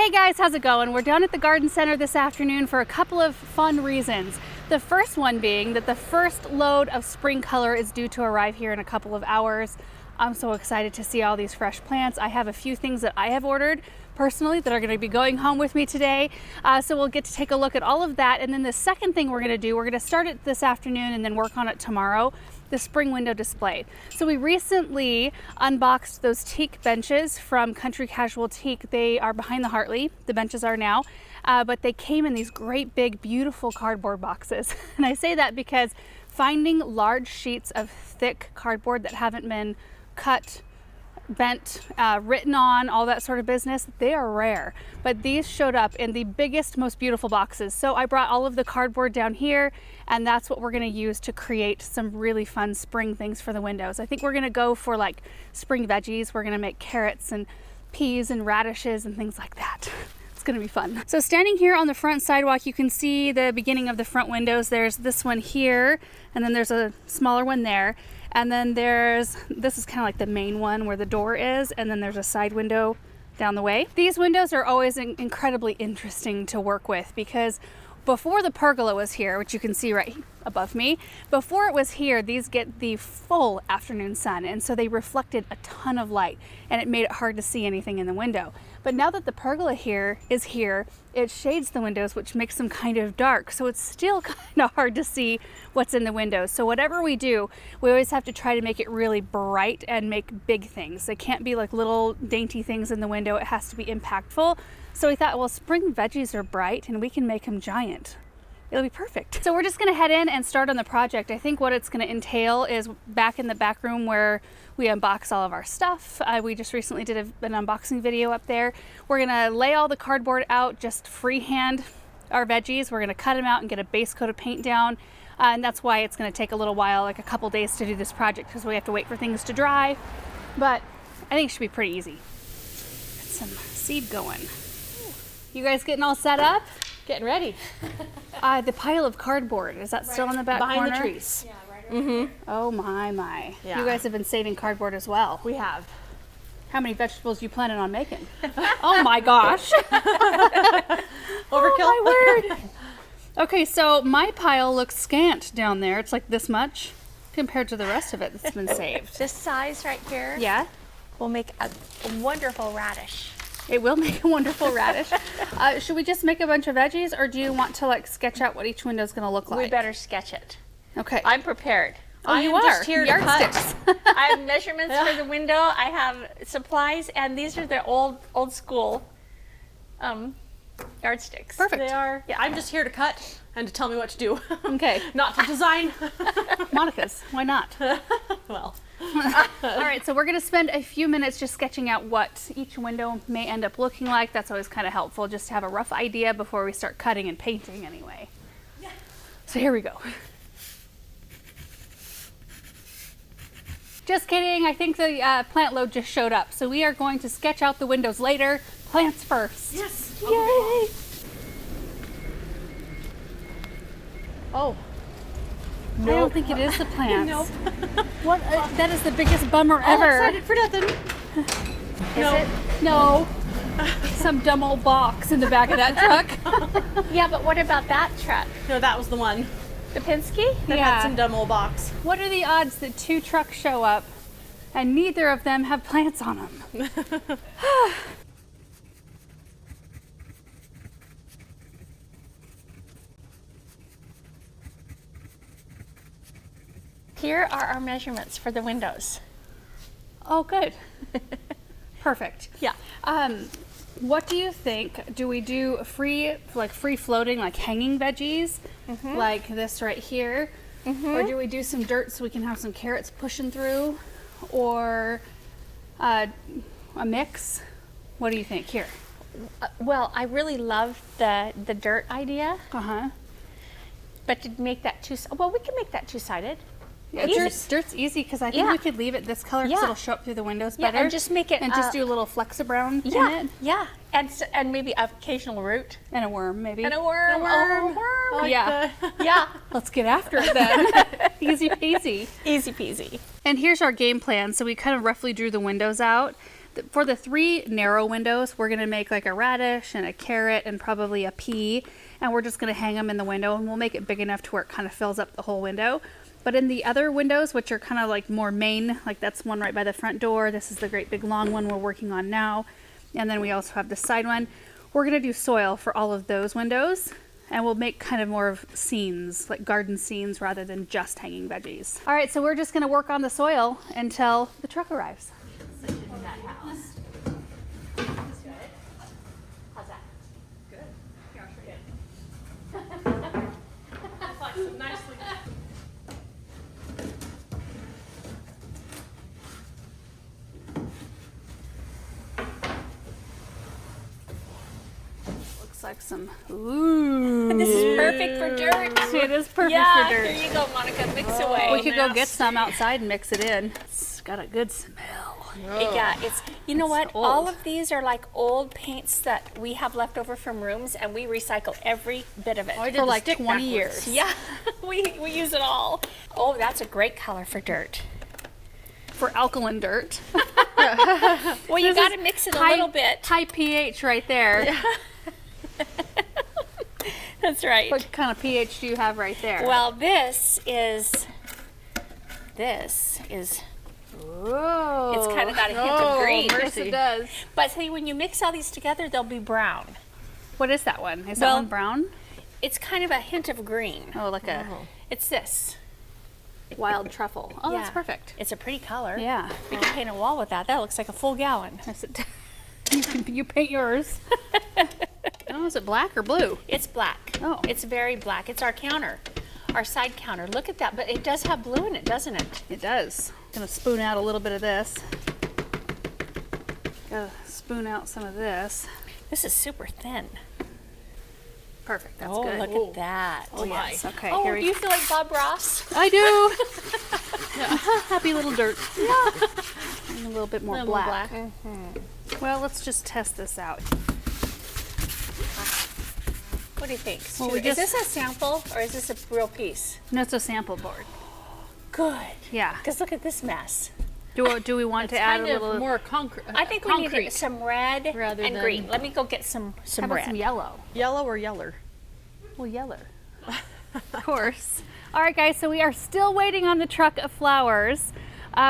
Hey guys, how's it going? We're down at the garden center this afternoon for a couple of fun reasons. The first one being that the first load of spring color is due to arrive here in a couple of hours. I'm so excited to see all these fresh plants. I have a few things that I have ordered personally that are going to be going home with me today. So we'll get to take a look at all of that. And then the second thing we're going to do, we're going to start it this afternoon and then work on it tomorrow, the spring window display. So we recently unboxed those teak benches from Country Casual Teak. They are behind the Hartley, the benches are now, but they came in these great big beautiful cardboard boxes. And I say that because finding large sheets of thick cardboard that haven't been cut, bent, written on, all that sort of business, they are rare. But these showed up in the biggest, most beautiful boxes. So I brought all of the cardboard down here, and that's what we're gonna use to create some really fun spring things for the windows. I think we're gonna go for like spring veggies. We're gonna make carrots and peas and radishes and things like that. It's gonna be fun. So standing here on the front sidewalk, you can see the beginning of the front windows. There's this one here, and then there's a smaller one there. And then this is kind of like the main one where the door is, and then there's a side window down the way. These windows are always incredibly interesting to work with because before the pergola was here, which you can see right above me, before it was here, these get the full afternoon sun, and so they reflected a ton of light, and it made it hard to see anything in the window. But now that the pergola is here, it shades the windows, which makes them kind of dark, so it's still kind of hard to see what's in the windows. So whatever we do, we always have to try to make it really bright and make big things. They can't be like little dainty things in the window. It has to be impactful. So we thought, well, spring veggies are bright and we can make them giant. It'll be perfect. So we're just gonna head in and start on the project. I think what it's gonna entail is back in the back room where we unbox all of our stuff. We just recently did an unboxing video up there. We're gonna lay all the cardboard out, just freehand our veggies. We're gonna cut them out and get a base coat of paint down. And that's why it's gonna take a little while, like a couple days to do this project because we have to wait for things to dry. But I think it should be pretty easy. Get some seed going. You guys getting all set up? Getting ready. The pile of cardboard, is that still in the back behind corner? the trees? Yeah, right over Oh my. Yeah. You guys have been saving cardboard as well. We have. How many vegetables you planning on making? Oh my gosh. Overkill. Oh my word. Okay, so my pile looks scant down there. It's like this much compared to the rest of it that's been saved. This size right here Yeah, will make a wonderful radish. it will make a wonderful radish. Should we just make a bunch of veggies, or do you want to like sketch out what each window is going to look like? We better sketch it. Okay. I'm prepared. Oh, I you am are. just here to Yardsticks. cut. I have measurements for the window. I have supplies, and these are the old school yardsticks. Perfect. They are. Yeah, I'm just here to cut and to tell me what to do. Okay. Not to design. Monica's. Why not? Well, All right, so we're going to spend a few minutes just sketching out what each window may end up looking like. That's always kind of helpful, just to have a rough idea before we start cutting and painting anyway. So here we go. Just kidding, I think the plant load just showed up. So we are going to sketch out the windows later. Plants first. yes. Yay! Oh. I don't think it is the plants. Nope. What? That is the biggest bummer All ever. excited for nothing. Is it? No. Some dumb old box in the back of that truck. Yeah, but what about that truck? No, that was the one The Penske? that had some dumb old box. What are the odds that two trucks show up and neither of them have plants on them? Here are our measurements for the windows. Oh, good. Perfect. Yeah. What do you think? Do we do free floating, like hanging veggies, like this right here? Or do we do some dirt so we can have some carrots pushing through? Or a mix? What do you think? Here. Well, I really love the dirt idea, Uh-huh. but to make that well, we can make that two-sided. Yeah, dirt's easy because I think Yeah. we could leave it this color because Yeah. it'll show up through the windows Yeah, better. and just make it, and just do a little Flexi-Brown in Yeah, it. yeah, and maybe occasional root And a worm, maybe. and a worm. A worm. Oh, a worm. Like Yeah. Yeah, Let's get after it then. Easy peasy. easy peasy. And here's our game plan. So we kind of roughly drew the windows out. For the 3 narrow windows, we're going to make like a radish and a carrot and probably a pea. And we're just going to hang them in the window, and we'll make it big enough to where it kind of fills up the whole window. But in the other windows, which are kind of like more main, like that's one right by the front door. This is the great big long one we're working on now. And then we also have the side one. We're going to do soil for all of those windows. And we'll make kind of more of scenes, like garden scenes, rather than just hanging veggies. All right, so we're just going to work on the soil until the truck arrives. Looks like some, ooh. This is perfect for dirt. It is perfect Yeah, for dirt. here you go, Monica. Mix away. We could go get some outside and mix it in. It's got a good smell. Yeah, it's, you know what? old. All of these are like old paints that we have left over from rooms, and we recycle every bit of it. For like 20 years. Yeah, we use it all. Oh, that's a great color for dirt. For alkaline dirt. Well, you got to mix it a little bit. High pH right there. That's right. What kind of pH do you have right there? Well, this is. Whoa. It's kind of got a hint of green. Yes, it does. But see, when you mix all these together, they'll be brown. What is that one? Is that one brown? It's kind of a hint of green. Oh, like a It's this. wild truffle. Oh, that's Yeah. perfect. It's a pretty color. Yeah. We can paint a wall with that. That looks like a full gallon. Yes, it does. You paint yours. Oh, is it black or blue? It's black. Oh. It's very black. It's our counter, our side counter. Look at that. But it does have blue in it, doesn't it? It does. Gonna spoon out a little bit of this. Gotta spoon out some of this. This is super thin. Perfect. That's Oh, good. look at that. Oh, yes. Okay. Oh, here do we you feel like Bob Ross? I do. Happy little dirt. Yeah. And a little bit more black. Well, let's just test this out. What do you think? Well, we is just- this a sample or is this a real piece? No, it's a sample board. Good. Yeah. Because look at this mess. Do we want to add a little? more concrete. I think we need some red rather and than- green. Let me go get some How about red. some yellow? Yellow or yeller? Well, yellow. Of course. All right, guys. So we are still waiting on the truck of flowers.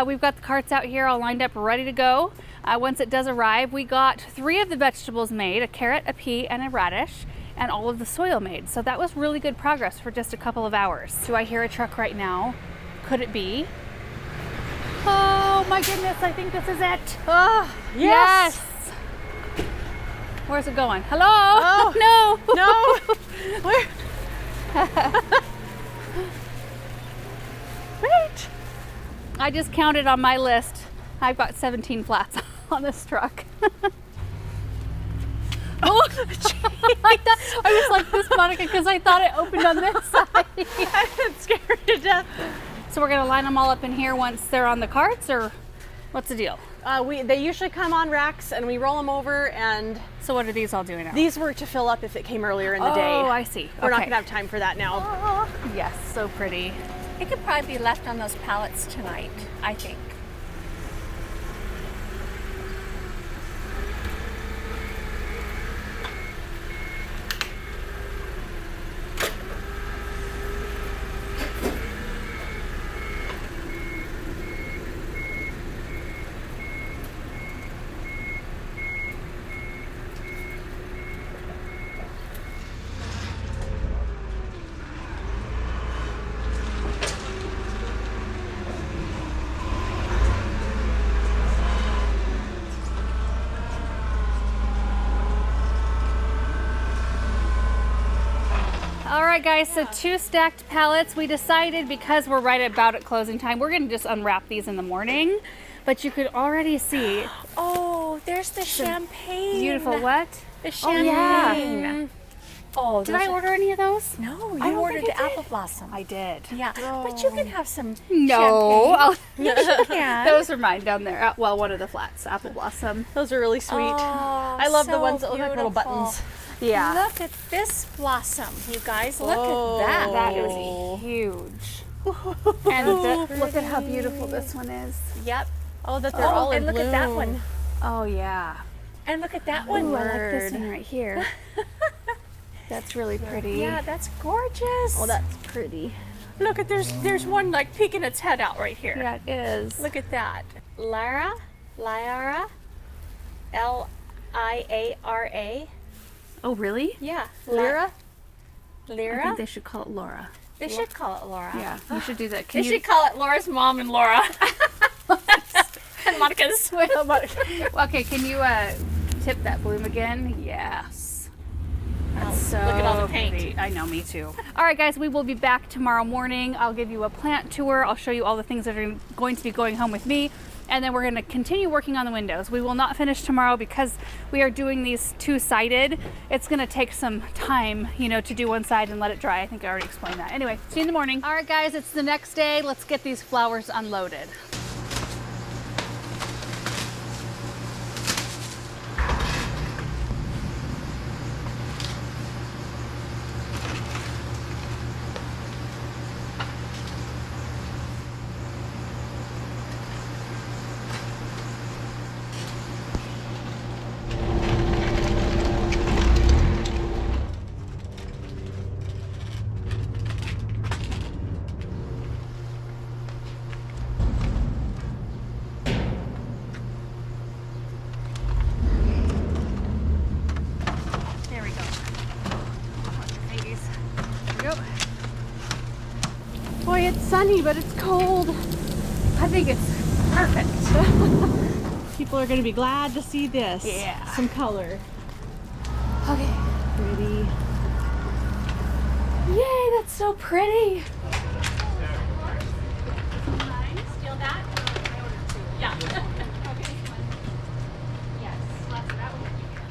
We've got the carts out here all lined up, ready to go. Once it does arrive, we got 3 of the vegetables made: a carrot, a pea, and a radish, and all of the soil made. So that was really good progress for just a couple of hours. Do I hear a truck right now? Could it be? Oh my goodness, I think this is it. Oh, Yes. Where's it going? Hello? Oh, no. No. Where? Wait. I just counted on my list. I've got 17 flats on this truck. Oh, I was like this, Monica, because I thought it opened on this side. I'm scared to death. So we're gonna line them all up in here once they're on the carts, or what's the deal? They usually come on racks and we roll them over, and So what are these all doing now? these were to fill up if it came earlier in the day. Oh, I see. We're not Okay. gonna have time for that now. Oh, yes, so pretty. It could probably be left on those pallets tonight, I think. All right, guys, so 2 stacked pallets. We decided because we're right about at closing time, we're gonna just unwrap these in the morning. But you could already see Oh, there's the champagne. beautiful what? The Oh, champagne. yeah. Oh, Did I order any of those? No, you I don't ordered think the I did. apple blossom. I did. Yeah, but you can have some No. I'll- champagne. Those are mine down there. Well, one of the flats, apple blossom. Those are really sweet. Oh, I love the so ones that look like little beautiful. buttons. Yeah. Look at this blossom, you guys. Look Oh. at that. That is huge. And look at how beautiful this one is. Yep. Oh, that they're all in and look at that bloom. one. Oh yeah. And look at that one. Ooh, I like this bird. one right here. That's really pretty. Yeah, that's gorgeous. Oh, that's pretty. Look at there's one like peeking its head out right here. Yeah, it is. Look at that. Lyra, Liara. Oh, really? Yeah. Lyra? I Lyra. think they should call it Laura. They should call it Laura. Yeah, you should do that. They Can you? should call it Laura's mom and Laura. And Monica's. Okay, can you tip that bloom again? Yes. That's so look at all the paint. pretty. I know, me too. All right, guys, we will be back tomorrow morning. I'll give you a plant tour. I'll show you all the things that are going to be going home with me. And then we're going to continue working on the windows. We will not finish tomorrow because we are doing these two-sided. It's going to take some time, you know, to do one side and let it dry. I think I already explained that. Anyway, see you in the morning. All right, guys, it's the next day. Let's get these flowers unloaded. There we go. Watch your face. There we go. Boy, it's sunny, but it's cold. I think it's perfect. People are going to be glad to see this. Yeah. Some color. Okay. Pretty. Yay, that's so pretty. Steal that? Yeah.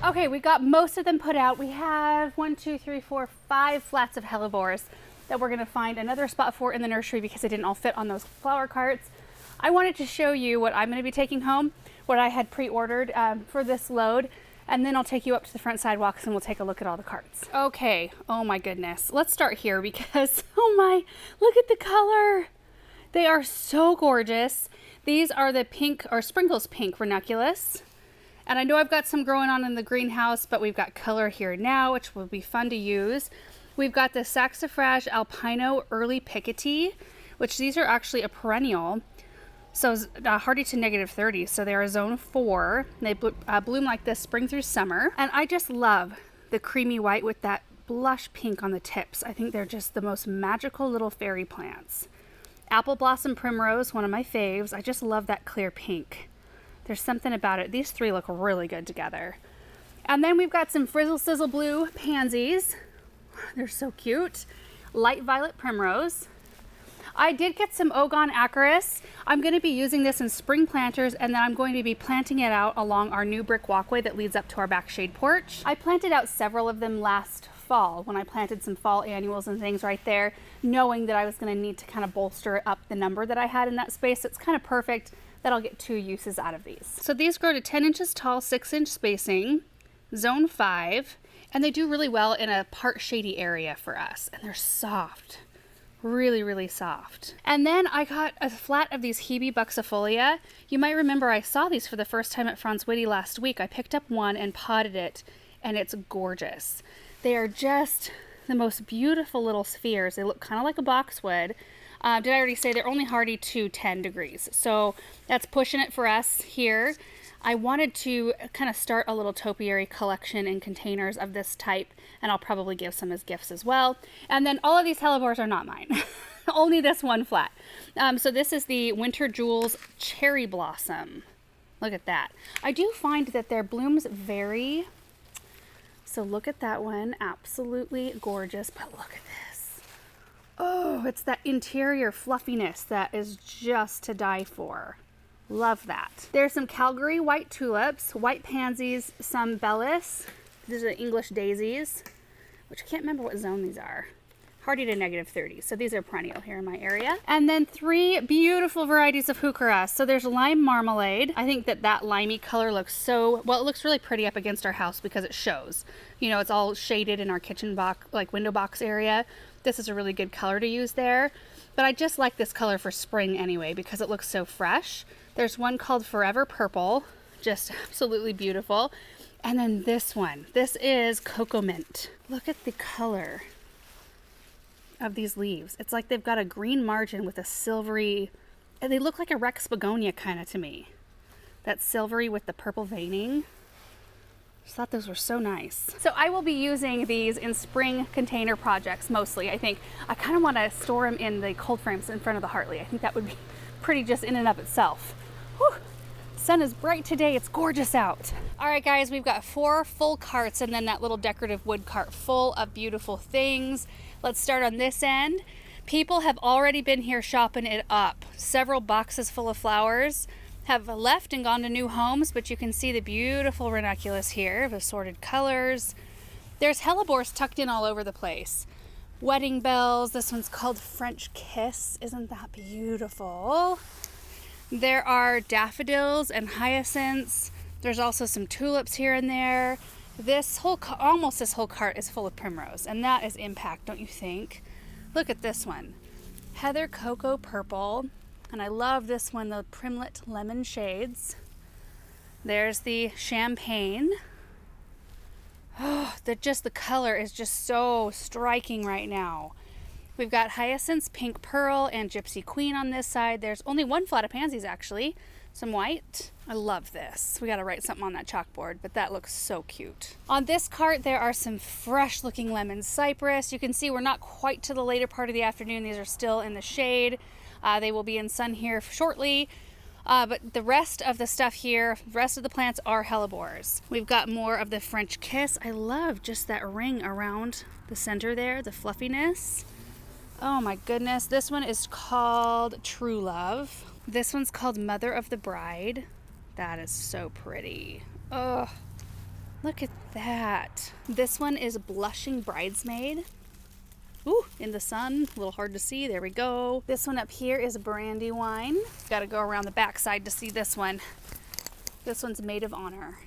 Okay, we got most of them put out. We have 5 flats of hellebores that we're gonna find another spot for in the nursery because they didn't all fit on those flower carts. I wanted to show you what I'm gonna be taking home, what I had pre-ordered for this load, and then I'll take you up to the front sidewalks and we'll take a look at all the carts. Okay, oh my goodness. Let's start here because, oh my, look at the color. They are so gorgeous. These are the pink, or Sprinkles Pink Ranunculus. And I know I've got some growing on in the greenhouse, but we've got color here now, which will be fun to use. We've got the Saxifrage Alpino Early Picotee, which these are actually a perennial. So hardy to -30, so they are zone 4. They bloom like this spring through summer. And I just love the creamy white with that blush pink on the tips. I think they're just the most magical little fairy plants. Apple Blossom Primrose, one of my faves. I just love that clear pink. There's something about it. These three look really good together. And then we've got some Frizzle Sizzle Blue Pansies. They're so cute. Light Violet Primrose. I did get some Ogon Acorus. I'm going to be using this in spring planters, and then I'm going to be planting it out along our new brick walkway that leads up to our back shade porch. I planted out several of them last fall when I planted some fall annuals and things right there, knowing that I was going to need to kind of bolster up the number that I had in that space. It's kind of perfect that I'll get 2 uses out of these. So these grow to 10 inches tall, 6-inch spacing, zone 5, and they do really well in a part shady area for us. And they're soft, really, really soft. And then I got a flat of these Hebe buxifolia. You might remember I saw these for the first time at Franz Witty last week. I picked up one and potted it, and it's gorgeous. They are just the most beautiful little spheres. They look kind of like a boxwood. Did I already say they're only hardy to 10 degrees? So that's pushing it for us here. I wanted to kind of start a little topiary collection in containers of this type, and I'll probably give some as gifts as well. And then all of these hellebores are not mine. Only this one flat. So this is the Winter Jewels Cherry Blossom. Look at that. I do find that their blooms vary. So look at that one. Absolutely gorgeous. But look at this. Oh, it's that interior fluffiness that is just to die for. Love that. There's some Calgary white tulips, white pansies, some bellis. These are English daisies, which I can't remember what zone these are. Hardy to -30, so these are perennial here in my area. And then 3 beautiful varieties of heuchera. So there's lime marmalade. I think that limey color looks so, well, it looks really pretty up against our house because it shows. You know, it's all shaded in our kitchen box, like window box area. This is a really good color to use there. But I just like this color for spring anyway because it looks so fresh. There's one called Forever Purple, just absolutely beautiful. And then this one, this is Cocoa Mint. Look at the color of these leaves. It's like they've got a green margin with a silvery, and they look like a Rex begonia kind of to me. That silvery with the purple veining. Just thought those were so nice. So I will be using these in spring container projects mostly. I think I kind of want to store them in the cold frames in front of the Hartley. I think that would be pretty just in and of itself. Whew. Sun is bright today. It's gorgeous out. All right, guys, we've got 4 full carts and then that little decorative wood cart full of beautiful things. Let's start on this end. People have already been here shopping it up. Several boxes full of flowers have left and gone to new homes, but you can see the beautiful ranunculus here of assorted colors. There's hellebores tucked in all over the place. Wedding bells. This one's called French Kiss. Isn't that beautiful? There are daffodils and hyacinths. There's also some tulips here and there. Almost this whole cart is full of primrose, and that is impact, don't you think? Look at this one. Heather Cocoa Purple. And I love this one, the Primlet Lemon Shades. There's the Champagne. Oh, the color is just so striking right now. We've got Hyacinths, Pink Pearl, and Gypsy Queen on this side. There's only one flat of pansies, actually. Some white. I love this. We got to write something on that chalkboard, but that looks so cute. On this cart, there are some fresh looking lemon cypress. You can see we're not quite to the later part of the afternoon. These are still in the shade. They will be in sun here shortly. But the rest of the stuff here, the rest of the plants are hellebores. We've got more of the French Kiss. I love just that ring around the center there, the fluffiness. Oh my goodness. This one is called True Love. This one's called Mother of the Bride. That is so pretty. Oh, look at that. This one is Blushing Bridesmaid. Ooh, in the sun, a little hard to see. There we go. This one up here is Brandywine. Got to go around the back side to see this one. This one's Maid of Honor.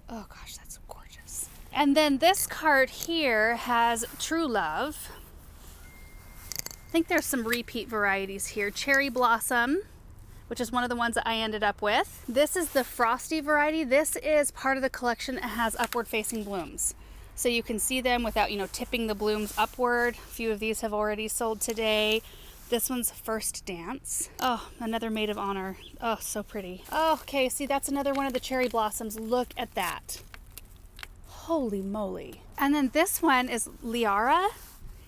Oh gosh, that's gorgeous. And then this cart here has True Love. I think there's some repeat varieties here. Cherry Blossom, which is one of the ones that I ended up with. This is the Frosty variety. This is part of the collection that has upward facing blooms. So you can see them without, tipping the blooms upward. A few of these have already sold today. This one's First Dance. Oh, another Maid of Honor. Oh, so pretty. Oh, okay, see, that's another one of the cherry blossoms. Look at that. Holy moly. And then this one is Liara.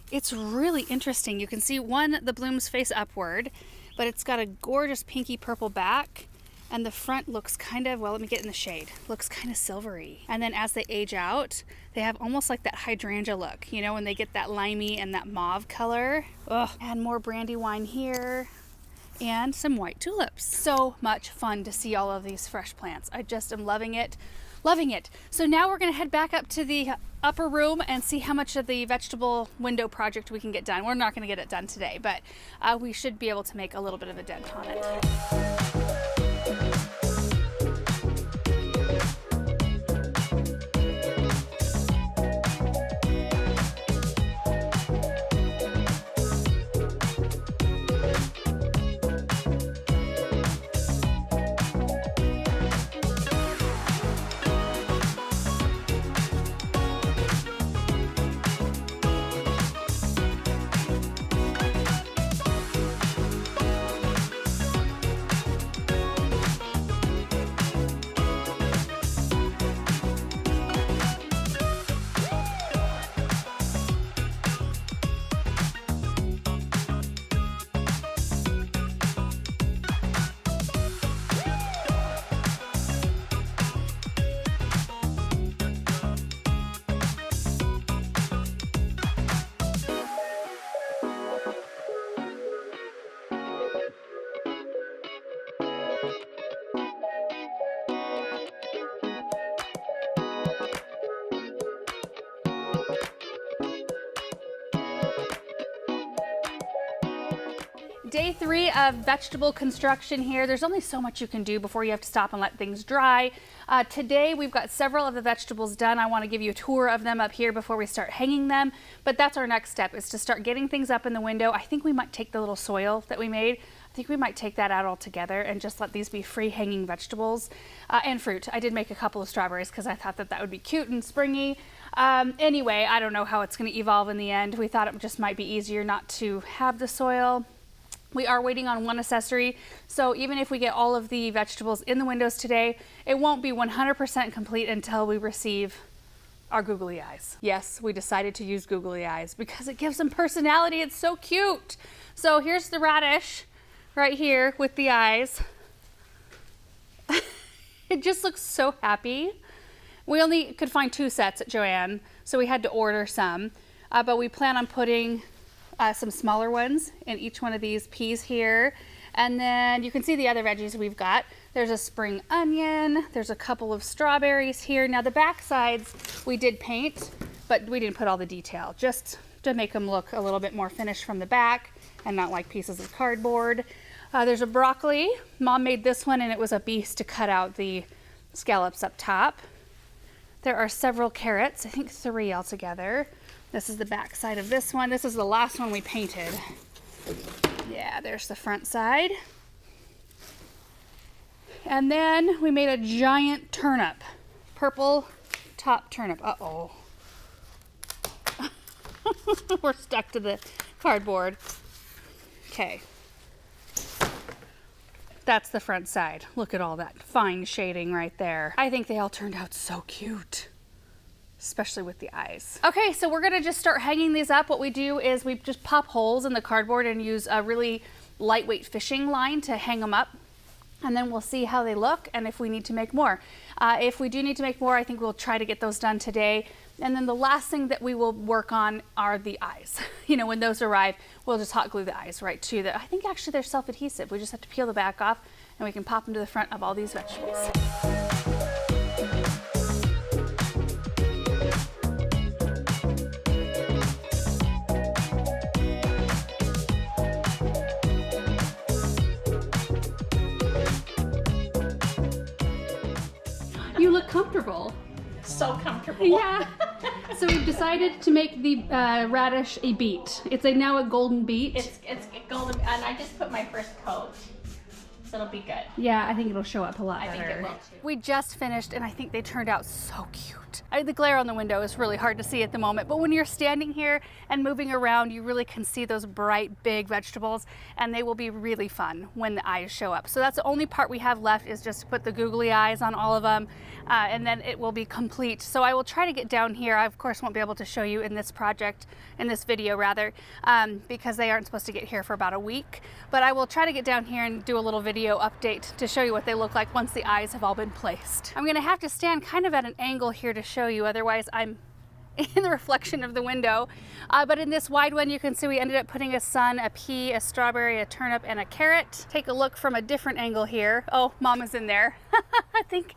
It's really interesting. You can see the blooms face upward, but it's got a gorgeous pinky purple back. And the front looks kind of, well, let me get in the shade, looks kind of silvery. And then as they age out, they have almost like that hydrangea look, when they get that limey and that mauve color. Ugh. And more Brandywine here and some white tulips. So much fun to see all of these fresh plants. I just am loving it, loving it. So now we're gonna head back up to the upper room and see how much of the vegetable window project we can get done. We're not gonna get it done today, but we should be able to make a little bit of a dent on it. Day 3 of vegetable construction here. There's only so much you can do before you have to stop and let things dry. Today we've got several of the vegetables done. I want to give you a tour of them up here before we start hanging them, but that's our next step, is to start getting things up in the window. I think we might take the little soil that we made I think we might take that out altogether and just let these be free hanging vegetables and fruit. I did make a couple of strawberries because I thought that that would be cute and springy. Anyway, I don't know how it's going to evolve in the end. We thought it just might be easier not to have the soil. We are waiting on one accessory, so even if we get all of the vegetables in the windows today, it won't be 100% complete until we receive our googly eyes. Yes, we decided to use googly eyes because it gives them personality. It's so cute. So here's the radish right here with the eyes. It just looks so happy. We only could find 2 sets at Joann, so we had to order some, but we plan on putting some smaller ones in each one of these peas here. And then you can see the other veggies we've got. There's a spring onion, there's a couple of strawberries here. Now the back sides we did paint, but we didn't put all the detail, just to make them look a little bit more finished from the back and not like pieces of cardboard. There's a broccoli. Mom made this one and it was a beast to cut out the scallops up top. There are several carrots, I think 3 altogether. This is the back side of this one. This is the last one we painted. Yeah, there's the front side. And then we made a giant turnip, purple top turnip. Uh-oh. We're stuck to the cardboard. Okay. That's the front side. Look at all that fine shading right there. I think they all turned out so cute, especially with the eyes. Okay, so we're gonna just start hanging these up. What we do is we just pop holes in the cardboard and use a really lightweight fishing line to hang them up. And then we'll see how they look and if we need to make more. If we do need to make more, I think we'll try to get those done today. And then the last thing that we will work on are the eyes. You know, when those arrive, we'll just hot glue the eyes right to the, I think actually they're self-adhesive. We just have to peel the back off and we can pop them to the front of all these vegetables. You look comfortable. So comfortable. Yeah. So we've decided to make the radish a beet. It's now a golden beet. It's golden, and I just put my first coat, so it'll be good. Yeah, I think it'll show up a lot better. I think it will too. We just finished and I think they turned out so cute. The glare on the window is really hard to see at the moment, but when you're standing here and moving around, you really can see those bright, big vegetables, and they will be really fun when the eyes show up. So that's the only part we have left, is just to put the googly eyes on all of them, and then it will be complete. So I will try to get down here. I, of course, won't be able to show you in this project, in this video rather, because they aren't supposed to get here for about a week. But I will try to get down here and do a little video update to show you what they look like once the eyes have all been placed. I'm gonna have to stand kind of at an angle here to show you, otherwise I'm in the reflection of the window. But in this wide one, you can see we ended up putting a sun, a pea, a strawberry, a turnip, and a carrot. Take a look from a different angle here. Oh, Mama's in there. I think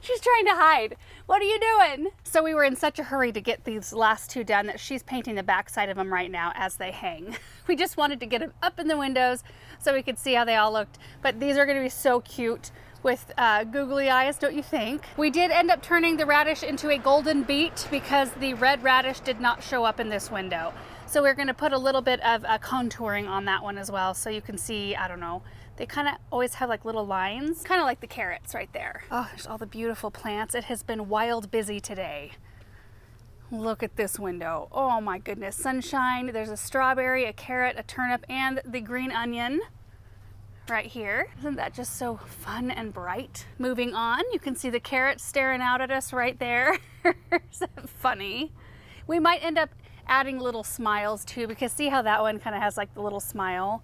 she's trying to hide. What are you doing? So we were in such a hurry to get these last 2 done that she's painting the back side of them right now as they hang. We just wanted to get them up in the windows so we could see how they all looked. But these are gonna be so cute with googly eyes, don't you think? We did end up turning the radish into a golden beet because the red radish did not show up in this window. So we're gonna put a little bit of contouring on that one as well, so you can see, I don't know, they kind of always have like little lines, kind of like the carrots right there. Oh, there's all the beautiful plants. It has been wild busy today. Look at this window. Oh my goodness, sunshine. There's a strawberry, a carrot, a turnip, and the green onion right here. Isn't that just so fun and bright? Moving on, you can see the carrot staring out at us right there. Is that funny? We might end up adding little smiles too, because see how that one kind of has like the little smile?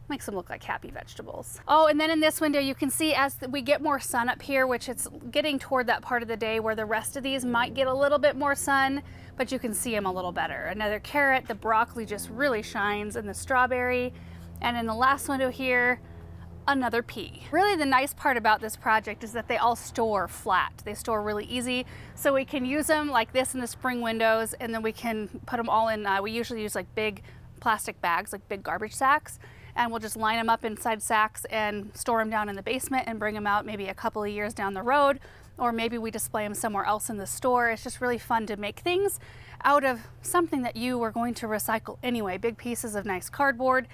Makes them look like happy vegetables. Oh, and then in this window, you can see as we get more sun up here, which it's getting toward that part of the day where the rest of these might get a little bit more sun, but you can see them a little better. Another carrot, the broccoli just really shines, and the strawberry. And in the last window here, another pea. Really the nice part about this project is that they all store flat. They store really easy, so we can use them like this in the spring windows, and then we can put them all in, we usually use like big plastic bags, like big garbage sacks, and we'll just line them up inside sacks and store them down in the basement and bring them out maybe a couple of years down the road, or maybe we display them somewhere else in the store. It's just really fun to make things out of something that you were going to recycle anyway, big pieces of nice cardboard.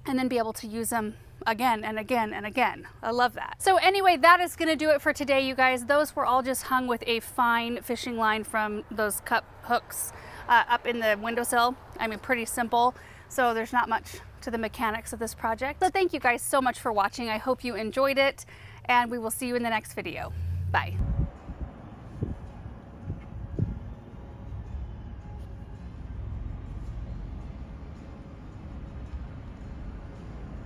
and then be able to use them again and again and again. I love that. So anyway, that is gonna do it for today, you guys. Those were all just hung with a fine fishing line from those cup hooks up in the windowsill. I mean, pretty simple. So there's not much to the mechanics of this project. So thank you guys so much for watching. I hope you enjoyed it, and we will see you in the next video. Bye.